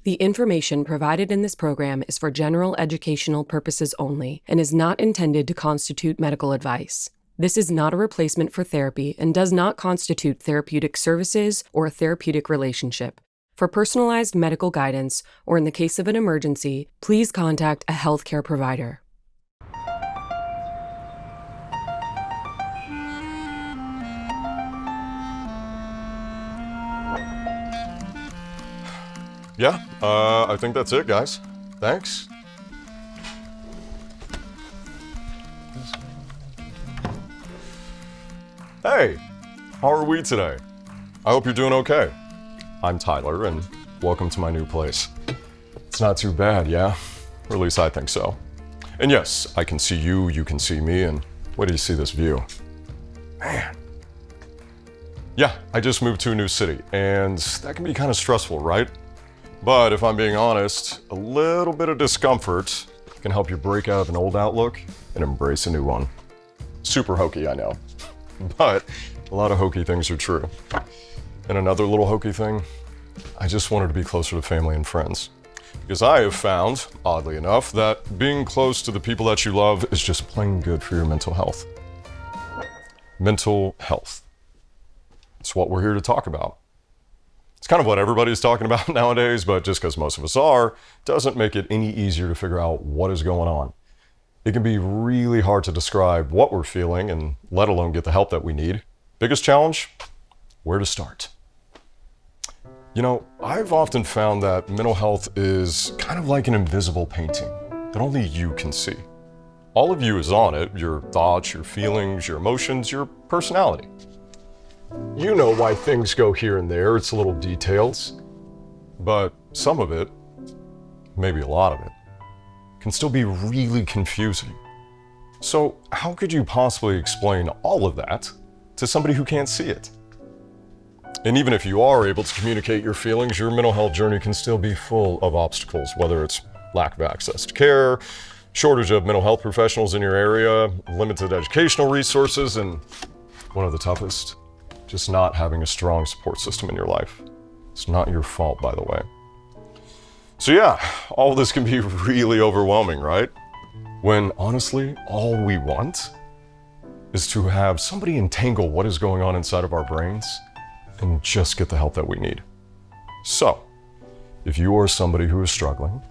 The information provided in this program is for general educational purposes only and is not intended to constitute medical advice. This is not a replacement for therapy and does not constitute therapeutic services or a therapeutic relationship. For personalized medical guidance, or in the case of an emergency, please contact a healthcare provider. Yeah, I think that's it, guys. Thanks. Hey, how are we today? I hope you're doing okay. I'm Tyler, and welcome to my new place. It's not too bad, yeah? Or at least I think so. And yes, I can see you, you can see me, and wait till you see this view. Man. Yeah, I just moved to a new city, and that can be kind of stressful, right? But if I'm being honest, a little bit of discomfort can help you break out of an old outlook and embrace a new one. Super hokey, I know. But a lot of hokey things are true. And another little hokey thing, I just wanted to be closer to family and friends. Because I have found, oddly enough, that being close to the people that you love is just plain good for your mental health. Mental health. It's what we're here to talk about. It's kind of what everybody's talking about nowadays, but just because most of us are, doesn't make it any easier to figure out what is going on. It can be really hard to describe what we're feeling and let alone get the help that we need. Biggest challenge? Where to start? You know, I've often found that mental health is kind of like an invisible painting that only you can see. All of you is on it, your thoughts, your feelings, your emotions, your personality. You know why things go here and there, it's little details. But some of it, maybe a lot of it, can still be really confusing. So how could you possibly explain all of that to somebody who can't see it? And even if you are able to communicate your feelings, your mental health journey can still be full of obstacles, whether it's lack of access to care, shortage of mental health professionals in your area, limited educational resources, and one of the toughest, just not having a strong support system in your life. It's not your fault, by the way. So yeah, all of this can be really overwhelming, right? When honestly, all we want is to have somebody entangle what is going on inside of our brains and just get the help that we need. So, if you are somebody who is struggling,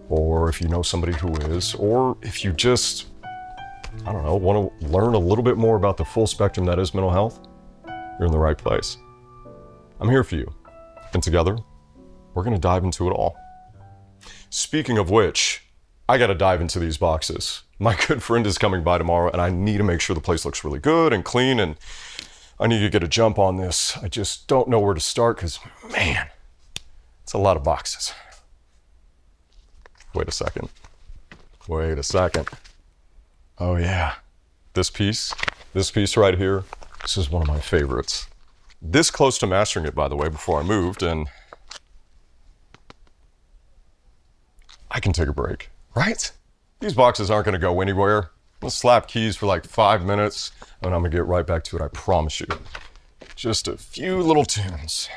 or if you know somebody who is, or if you just, I don't know, want to learn a little bit more about the full spectrum that is mental health, you're in the right place. I'm here for you. And together, we're going to dive into it all. Speaking of which, I got to dive into these boxes. My good friend is coming by tomorrow, and I need to make sure the place looks really good and clean, and I need to get a jump on this. I just don't know where to start because, man, it's a lot of boxes. Wait a second. Oh yeah, this piece right here, this is one of my favorites. This close to mastering it, by the way, before I moved, and I can take a break, right? These boxes aren't gonna go anywhere. I'm gonna slap keys for like 5 minutes, and I'm gonna get right back to it, I promise you. Just a few little tunes.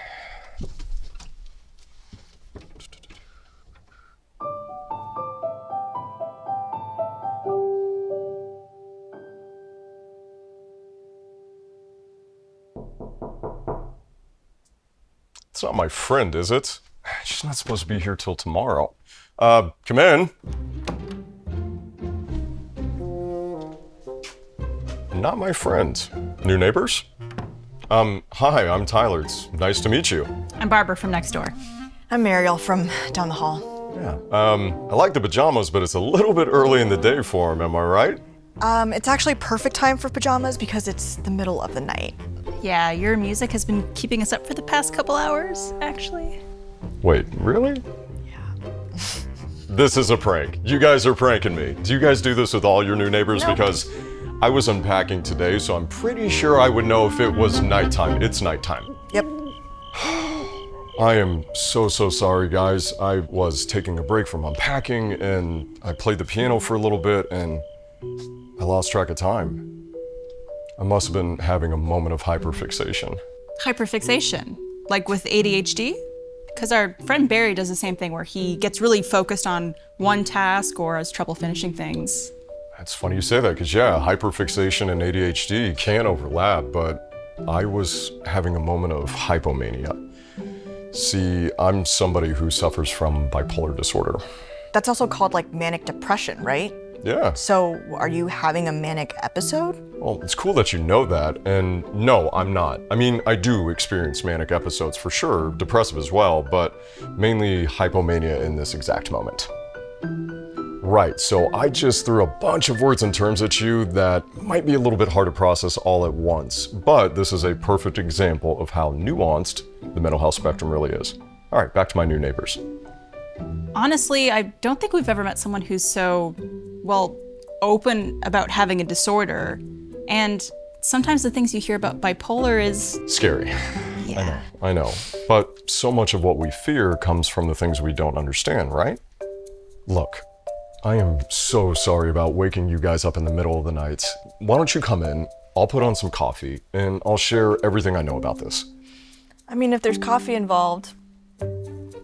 It's not my friend, is it? She's not supposed to be here till tomorrow. Come in. Not my friend. New neighbors? Hi, I'm Tyler. It's nice to meet you. I'm Barbara from next door. I'm Mariel from down the hall. Yeah. I like the pajamas, but it's a little bit early in the day for them, am I right? It's actually perfect time for pajamas because it's the middle of the night. Yeah, your music has been keeping us up for the past couple hours, actually. Wait, really? Yeah. This is a prank. You guys are pranking me. Do you guys do this with all your new neighbors? Nope. Because I was unpacking today, so I'm pretty sure I would know if it was nighttime. It's nighttime. Yep. I am so sorry, guys. I was taking a break from unpacking, and I played the piano for a little bit, and I lost track of time. I must have been having a moment of hyperfixation. Hyperfixation? Like with ADHD? Because our friend Barry does the same thing where he gets really focused on one task or has trouble finishing things. That's funny you say that, because hyperfixation and ADHD can overlap, but I was having a moment of hypomania. See, I'm somebody who suffers from bipolar disorder. That's also called like manic depression, right? Yeah. So are you having a manic episode? Well, it's cool that you know that, and no, I'm not. I mean, I do experience manic episodes for sure, depressive as well, but mainly hypomania in this exact moment. Right, so I just threw a bunch of words and terms at you that might be a little bit hard to process all at once, but this is a perfect example of how nuanced the mental health spectrum really is. All right, back to my new neighbors. Honestly, I don't think we've ever met someone who's so, open about having a disorder. And sometimes the things you hear about bipolar is scary. Yeah. I know. But so much of what we fear comes from the things we don't understand, right? Look, I am so sorry about waking you guys up in the middle of the night. Why don't you come in, I'll put on some coffee, and I'll share everything I know about this. I mean, if there's coffee involved.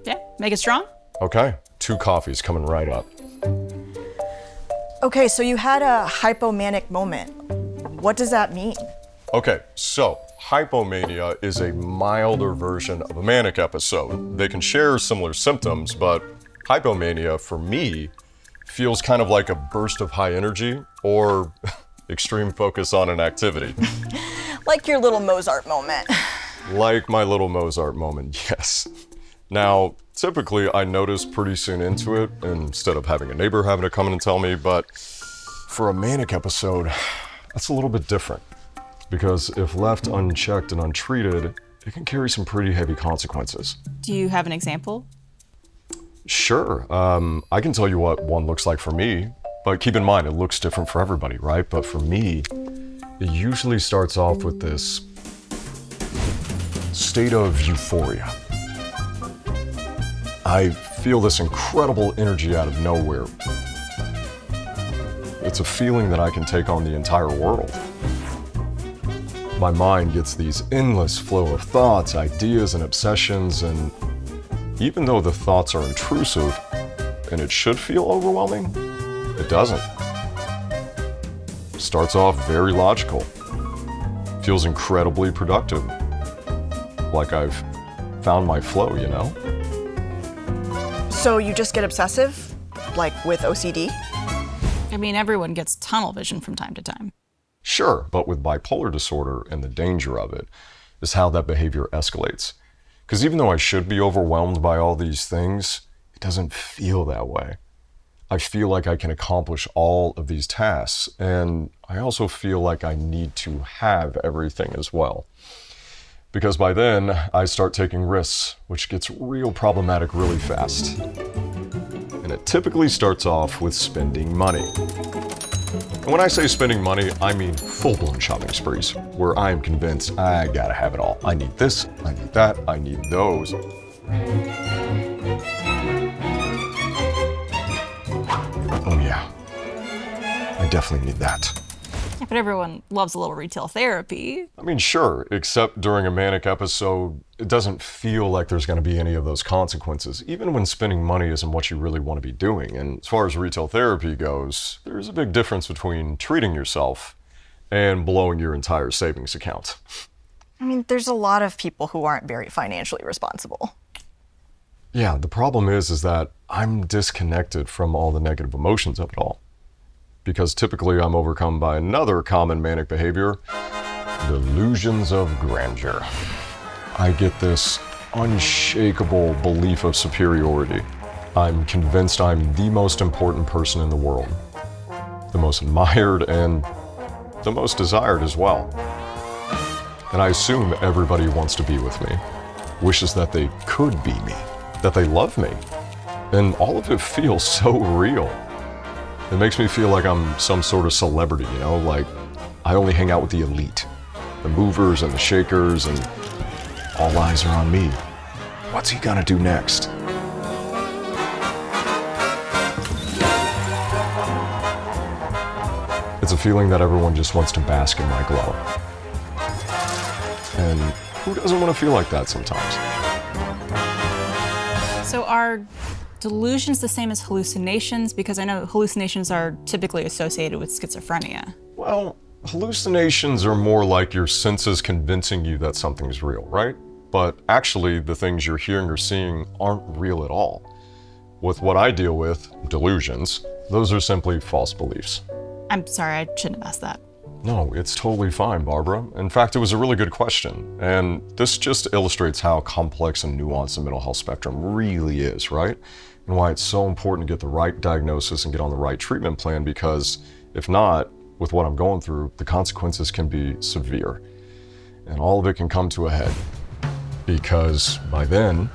Yeah, make it strong. Okay, 2 coffees coming right up. Okay, so you had a hypomanic moment. What does that mean? Okay, so hypomania is a milder version of a manic episode. They can share similar symptoms, but hypomania, for me, feels kind of like a burst of high energy or extreme focus on an activity. Like your little Mozart moment. Like my little Mozart moment, yes. Now, typically I notice pretty soon into it instead of having a neighbor having to come in and tell me, but for a manic episode, that's a little bit different. Because if left unchecked and untreated, it can carry some pretty heavy consequences. Do you have an example? Sure, I can tell you what one looks like for me, but keep in mind it looks different for everybody, right? But for me, it usually starts off with this state of euphoria. I feel this incredible energy out of nowhere. It's a feeling that I can take on the entire world. My mind gets these endless flow of thoughts, ideas, and obsessions, and even though the thoughts are intrusive and it should feel overwhelming, it doesn't. Starts off very logical. Feels incredibly productive. Like I've found my flow, you know? So you just get obsessive? Like with OCD? I mean, everyone gets tunnel vision from time to time. Sure, but with bipolar disorder and the danger of it is how that behavior escalates. Because even though I should be overwhelmed by all these things, it doesn't feel that way. I feel like I can accomplish all of these tasks, and I also feel like I need to have everything as well. Because by then, I start taking risks, which gets real problematic really fast. And it typically starts off with spending money. And when I say spending money, I mean full-blown shopping sprees, where I am convinced I gotta have it all. I need this, I need that, I need those. Oh yeah, I definitely need that. Yeah, but everyone loves a little retail therapy. I mean, sure, except during a manic episode, it doesn't feel like there's gonna be any of those consequences, even when spending money isn't what you really wanna be doing. And as far as retail therapy goes, there's a big difference between treating yourself and blowing your entire savings account. I mean, there's a lot of people who aren't very financially responsible. Yeah, the problem is that I'm disconnected from all the negative emotions of it all. Because typically I'm overcome by another common manic behavior, delusions of grandeur. I get this unshakable belief of superiority. I'm convinced I'm the most important person in the world, the most admired and the most desired as well. And I assume everybody wants to be with me, wishes that they could be me, that they love me. And all of it feels so real. It makes me feel like I'm some sort of celebrity, you know, like I only hang out with the elite, the movers and the shakers, and all eyes are on me. What's he gonna do next? It's a feeling that everyone just wants to bask in my glow. And who doesn't want to feel like that sometimes? So are delusions the same as hallucinations? Because I know hallucinations are typically associated with schizophrenia. Well, hallucinations are more like your senses convincing you that something's real, right? But actually, the things you're hearing or seeing aren't real at all. With what I deal with, delusions, those are simply false beliefs. I'm sorry, I shouldn't have asked that. No, it's totally fine, Barbara. In fact, it was a really good question. And this just illustrates how complex and nuanced the mental health spectrum really is, right? And why it's so important to get the right diagnosis and get on the right treatment plan, because if not, with what I'm going through, the consequences can be severe. And all of it can come to a head. Because by then,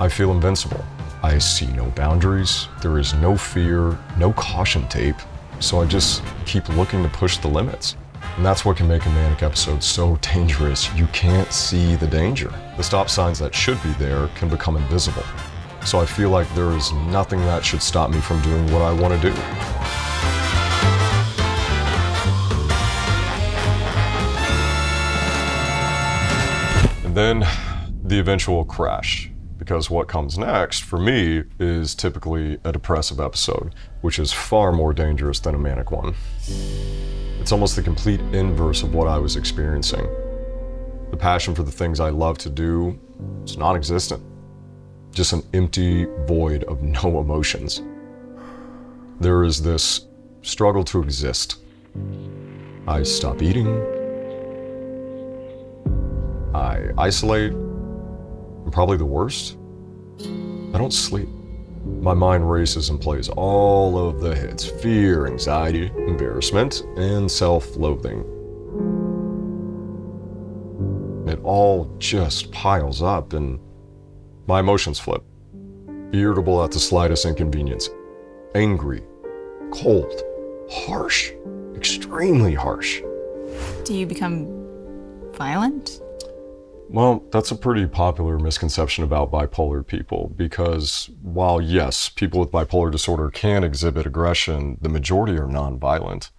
I feel invincible. I see no boundaries, there is no fear, no caution tape, so I just keep looking to push the limits. And that's what can make a manic episode so dangerous. You can't see the danger. The stop signs that should be there can become invisible. So I feel like there is nothing that should stop me from doing what I want to do. And then the eventual crash. Because what comes next, for me, is typically a depressive episode, which is far more dangerous than a manic one. It's almost the complete inverse of what I was experiencing. The passion for the things I love to do is non-existent. Just an empty void of no emotions. There is this struggle to exist. I stop eating. I isolate. And probably the worst, I don't sleep. My mind races and plays all of the hits: fear, anxiety, embarrassment, and self-loathing. It all just piles up and my emotions flip. Irritable at the slightest inconvenience. Angry, cold, harsh, extremely harsh. Do you become violent? Well, that's a pretty popular misconception about bipolar people, because while yes, people with bipolar disorder can exhibit aggression, the majority are nonviolent.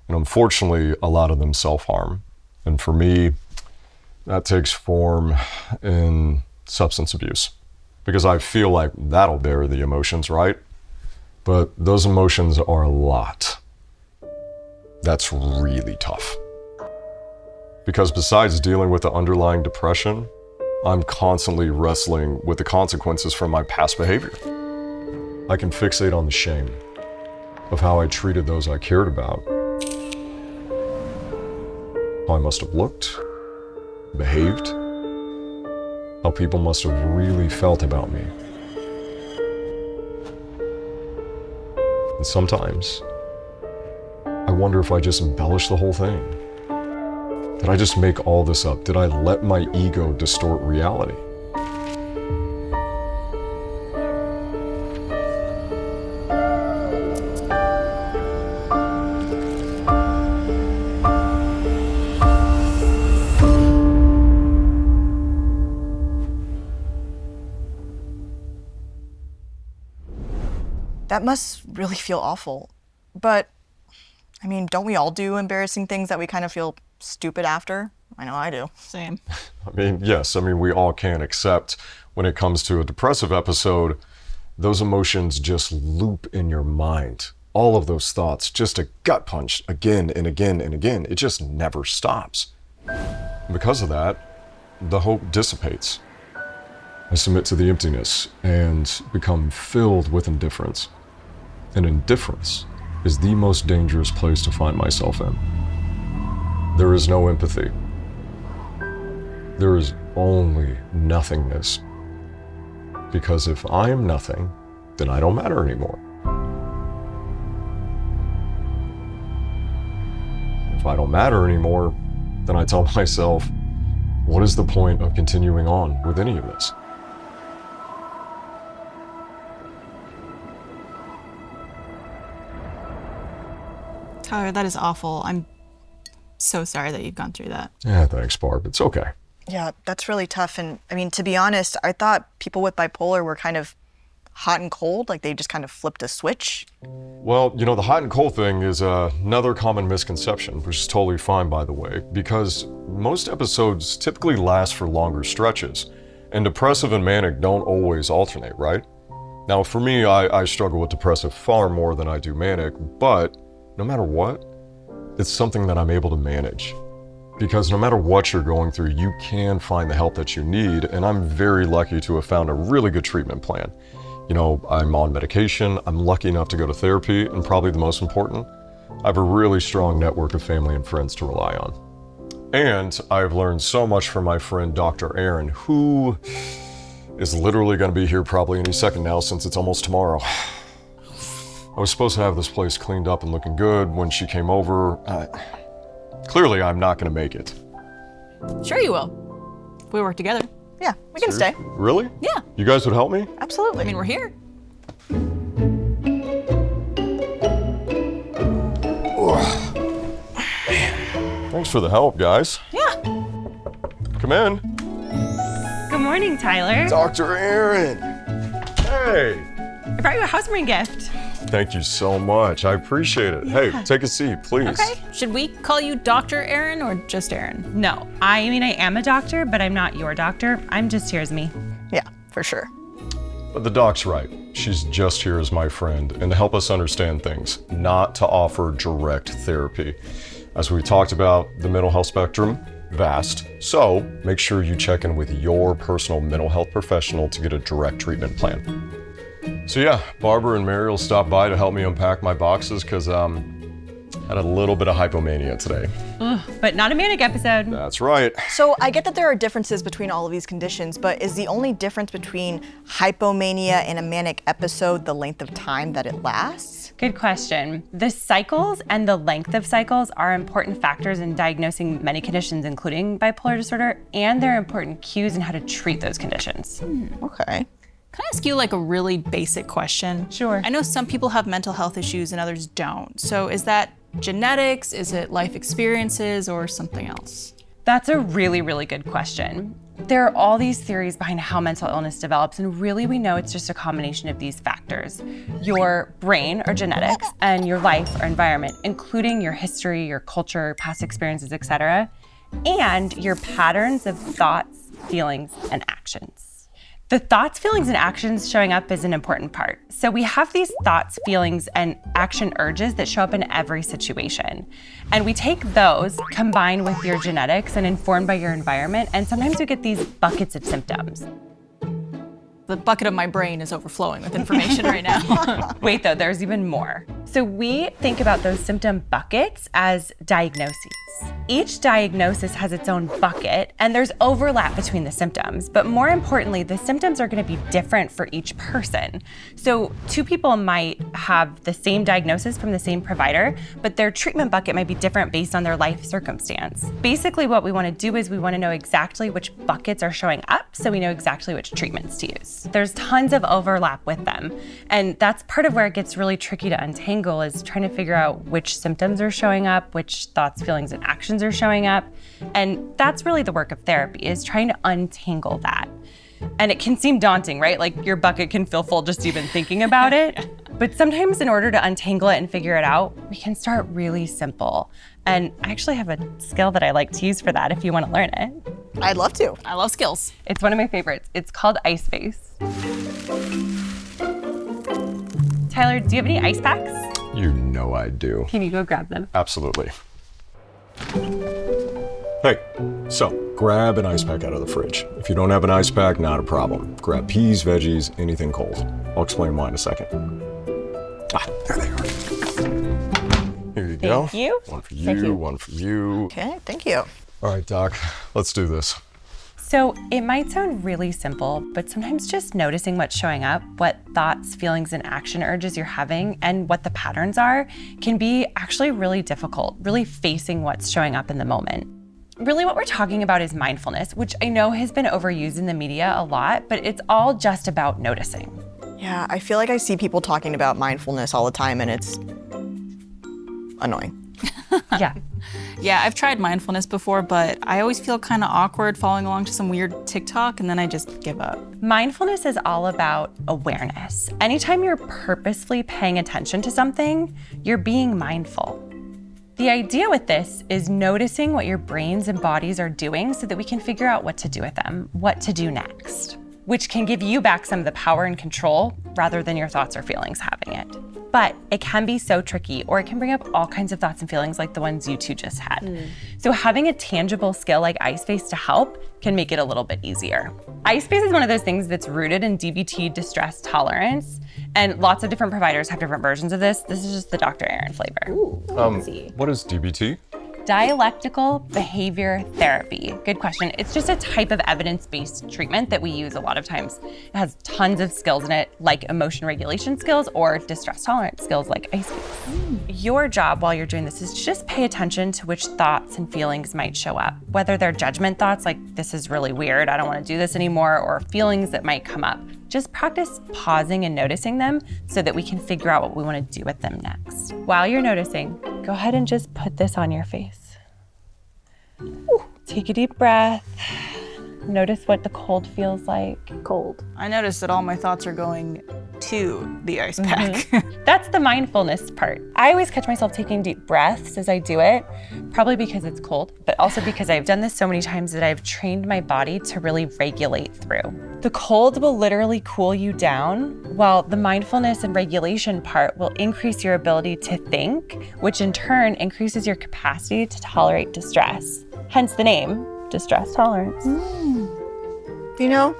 And unfortunately, a lot of them self-harm. And for me, that takes form in substance abuse, because I feel like that'll bear the emotions, right? But those emotions are a lot. That's really tough. Because besides dealing with the underlying depression, I'm constantly wrestling with the consequences from my past behavior. I can fixate on the shame of how I treated those I cared about, how I must have looked, behaved, how people must have really felt about me. And sometimes, I wonder if I just embellished the whole thing. Did I just make all this up? Did I let my ego distort reality? That must really feel awful. But, I mean, don't we all do embarrassing things that we kind of feel stupid after? I know I do. Same. Yes, we all can, except when it comes to a depressive episode, those emotions just loop in your mind. All of those thoughts, just a gut punch again and again and again. It just never stops. And because of that, the hope dissipates. I submit to the emptiness and become filled with indifference. And indifference is the most dangerous place to find myself in. There is no empathy. There is only nothingness. Because if I am nothing, then I don't matter anymore. If I don't matter anymore, then I tell myself, what is the point of continuing on with any of this? Tyler, that is awful. I'm so sorry that you've gone through that. Yeah, thanks, Barb. It's okay. Yeah, that's really tough. And I mean, to be honest, I thought people with bipolar were kind of hot and cold, like they just kind of flipped a switch. Well, the hot and cold thing is another common misconception, which is totally fine, by the way, because most episodes typically last for longer stretches. And depressive and manic don't always alternate, right? Now, for me, I struggle with depressive far more than I do manic, but no matter what, it's something that I'm able to manage. Because no matter what you're going through, you can find the help that you need, and I'm very lucky to have found a really good treatment plan. You know, I'm on medication, I'm lucky enough to go to therapy, and probably the most important, I have a really strong network of family and friends to rely on. And I've learned so much from my friend Dr. Erin, who is literally going to be here probably any second now since it's almost tomorrow. I was supposed to have this place cleaned up and looking good when she came over. Clearly, I'm not going to make it. Sure you will. If we work together. Yeah, we can stay. Really? Yeah. You guys would help me? Absolutely. I mean, we're here. Thanks for the help, guys. Yeah. Come in. Good morning, Tyler. Dr. Erin. Hey. I brought you a housewarming gift. Thank you so much. I appreciate it. Hey, take a seat, please. Okay. Should we call you Dr. Erin or just Erin? No, I am a doctor, but I'm not your doctor. I'm just here as me. Yeah, for sure. But the doc's right. She's just here as my friend and to help us understand things, not to offer direct therapy. As we talked about, the mental health spectrum, vast. So make sure you check in with your personal mental health professional to get a direct treatment plan. So yeah, Barbara and Mary will stop by to help me unpack my boxes because I had a little bit of hypomania today. Ugh, but not a manic episode. That's right. So I get that there are differences between all of these conditions, but is the only difference between hypomania and a manic episode the length of time that it lasts? Good question. The cycles and the length of cycles are important factors in diagnosing many conditions, including bipolar disorder, and they're important cues in how to treat those conditions. Okay. Can I ask you like a really basic question? Sure. I know some people have mental health issues and others don't. So is that genetics? Is it life experiences or something else? That's a really, really good question. There are all these theories behind how mental illness develops, and really we know it's just a combination of these factors. Your brain or genetics and your life or environment, including your history, your culture, past experiences, etc., and your patterns of thoughts, feelings, and actions. The thoughts, feelings, and actions showing up is an important part. So we have these thoughts, feelings, and action urges that show up in every situation. And we take those, combined with your genetics and informed by your environment, and sometimes we get these buckets of symptoms. The bucket of my brain is overflowing with information right now. Wait though, there's even more. So we think about those symptom buckets as diagnoses. Each diagnosis has its own bucket, and there's overlap between the symptoms. But more importantly, the symptoms are going to be different for each person. So two people might have the same diagnosis from the same provider, but their treatment bucket might be different based on their life circumstance. Basically, what we want to do is we want to know exactly which buckets are showing up so we know exactly which treatments to use. There's tons of overlap with them, and that's part of where it gets really tricky to untangle, is trying to figure out which symptoms are showing up, which thoughts, feelings, and actions are showing up. And that's really the work of therapy, is trying to untangle that. And it can seem daunting, right? Like your bucket can feel full just even thinking about it. But sometimes in order to untangle it and figure it out, we can start really simple. And I actually have a skill that I like to use for that if you want to learn it. I'd love to. I love skills. It's one of my favorites. It's called Ice Face. Tyler, do you have any ice packs? You know I do. Can you go grab them? Absolutely. Hey, so grab an ice pack out of the fridge. If you don't have an ice pack, not a problem. Grab peas, veggies, anything cold. I'll explain why in a second. There they are. Here you go. Thank you. One for Thank you, you. one for you. Okay, thank you. All right, Doc, let's do this. So it might sound really simple, but sometimes just noticing what's showing up, what thoughts, feelings, and action urges you're having, and what the patterns are, can be actually really difficult, really facing what's showing up in the moment. Really what we're talking about is mindfulness, which I know has been overused in the media a lot, but it's all just about noticing. Yeah, I feel like I see people talking about mindfulness all the time, and it's annoying. Yeah. Yeah, I've tried mindfulness before, but I always feel kind of awkward following along to some weird TikTok, and then I just give up. Mindfulness is all about awareness. Anytime you're purposefully paying attention to something, you're being mindful. The idea with this is noticing what your brains and bodies are doing so that we can figure out what to do with them, what to do next, which can give you back some of the power and control rather than your thoughts or feelings having it. But it can be so tricky, or it can bring up all kinds of thoughts and feelings like the ones you two just had. So having a tangible skill like iSpace to help can make it a little bit easier. iSpace is one of those things that's rooted in DBT distress tolerance, and lots of different providers have different versions of this. This is just the Dr. Erin flavor. What is DBT? Dialectical behavior therapy. Good question. It's just a type of evidence-based treatment that we use a lot of times. It has tons of skills in it, like emotion regulation skills or distress tolerance skills like iSpace. Your job while you're doing this is to just pay attention to which thoughts and feelings might show up, whether they're judgment thoughts like, this is really weird, I don't want to do this anymore, or feelings that might come up. Just practice pausing and noticing them so that we can figure out what we want to do with them next. While you're noticing, go ahead and just put this on your face. Take a deep breath. Notice what the cold feels like. Cold. I noticed that all my thoughts are going to the ice pack. That's the mindfulness part. I always catch myself taking deep breaths as I do it, probably because it's cold, but also because I've done this so many times that I've trained my body to really regulate through. The cold will literally cool you down, while the mindfulness and regulation part will increase your ability to think, which in turn increases your capacity to tolerate distress. Hence the name, distress tolerance. You know,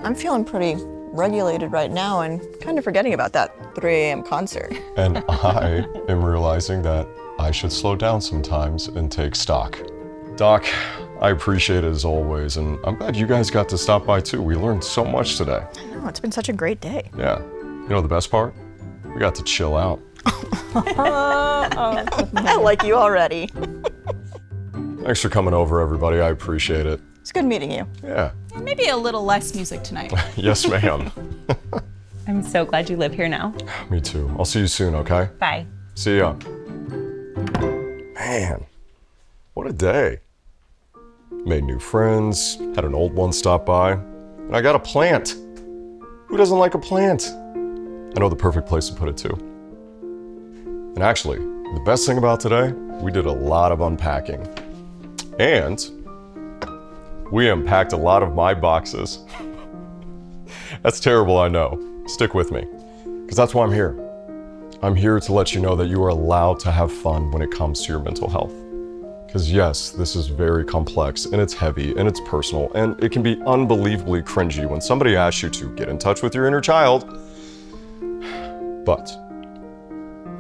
I'm feeling pretty regulated right now and kind of forgetting about that 3 a.m. concert. And I am realizing that I should slow down sometimes and take stock. Doc, I appreciate it as always, and I'm glad you guys got to stop by too. We learned so much today. I know, it's been such a great day. Yeah. You know the best part? We got to chill out. I like you already. Thanks for coming over, everybody. I appreciate it. It's good meeting you. Yeah. Maybe a little less music tonight. Yes, ma'am. I'm so glad you live here now. Me too. I'll see you soon, okay? Bye. See ya. Man, what a day. Made new friends, had an old one stop by, and I got a plant. Who doesn't like a plant? I know the perfect place to put it too. And actually, the best thing about today, we did a lot of unpacking. And we unpacked a lot of my boxes. That's terrible, I know. Stick with me, because that's why I'm here. I'm here to let you know that you are allowed to have fun when it comes to your mental health. Because yes, this is very complex, and it's heavy, and it's personal, and it can be unbelievably cringy when somebody asks you to get in touch with your inner child. But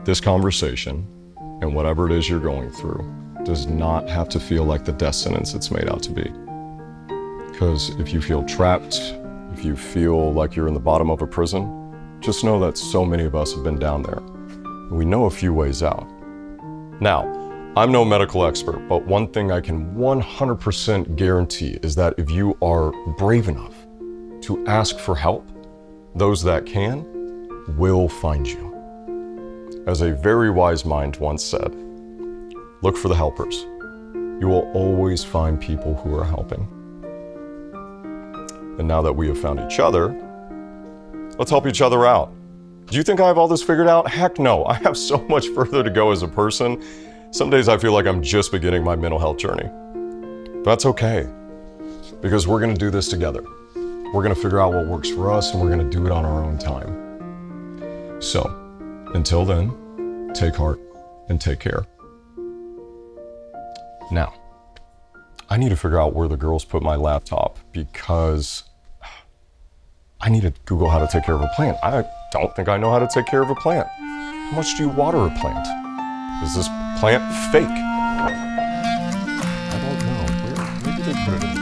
this conversation, and whatever it is you're going through, does not have to feel like the death sentence it's made out to be. Because if you feel trapped, if you feel like you're in the bottom of a prison, just know that so many of us have been down there. And we know a few ways out. Now, I'm no medical expert, but one thing I can 100% guarantee is that if you are brave enough to ask for help, those that can will find you. As a very wise mind once said, look for the helpers. You will always find people who are helping. And now that we have found each other, let's help each other out. Do you think I have all this figured out? Heck no, I have so much further to go as a person. Some days I feel like I'm just beginning my mental health journey. That's okay, because we're gonna do this together. We're gonna figure out what works for us, and we're gonna do it on our own time. So, until then, take heart and take care. Now, I need to figure out where the girls put my laptop because I need to Google how to take care of a plant. I don't think I know how to take care of a plant. How much do you water a plant? Is this plant fake? I don't know. Where did they put it in?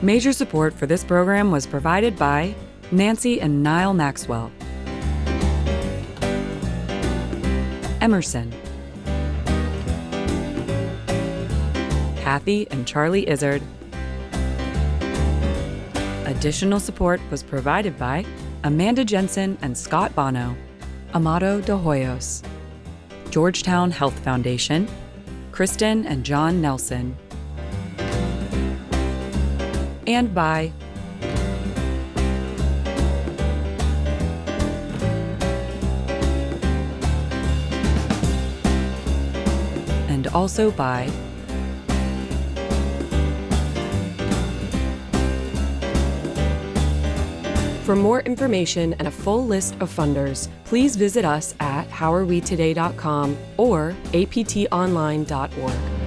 Major support for this program was provided by Nancy and Niall Maxwell, Emerson, Kathy and Charlie Izzard, Additional support was provided by Amanda Jensen and Scott Bono, Amado de Hoyos, Georgetown Health Foundation, Kristen and John Nelson, and by and also by For more information and a full list of funders, please visit us at howarewetoday.com or aptonline.org.